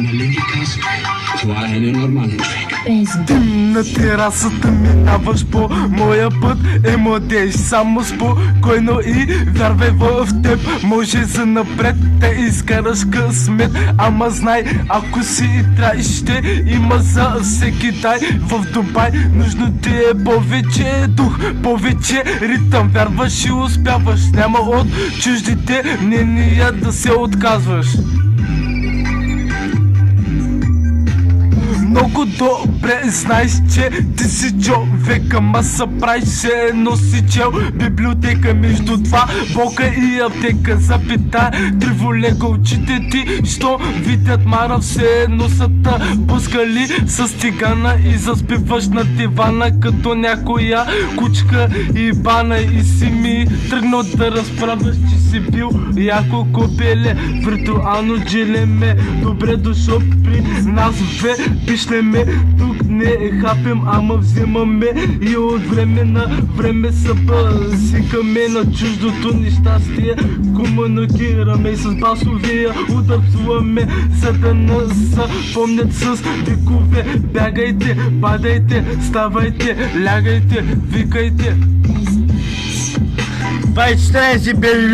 нали ги казвам? Това е ненормален човек. Дим на терасата, минаваш по моя път, младеж, само спокойно и вярвай в теб. Може за напред да изкараш късмет, ама знай, ако си трай, ще има за всеки дай. В Дубай нужно ти е повече дух, повече ритъм. Вярваш и успяваш, няма от чуждите мнения да се отказваш. Много добре знаеш, че ти си човек, ама са правиш се едно си чел. Библиотека между два бока и аптека. Запитай, триволега очите ти, що видят мара, все едно са та пускали с тигана и заспиваш на дивана като някоя кучка и бана. И си ми тръгнал да разправяш, че си бил яко копеле, виртуално джилеме. Добре дошъл при нас, бе, пишлеме. Тук не хапем, ама взимаме и от време на време съпъсикаме на чуждото нещастие. Комуникираме и с басовия удар псуваме, за да напомнят с викове. Бягайте, падайте, ставайте, лягайте, викайте. 24, baby.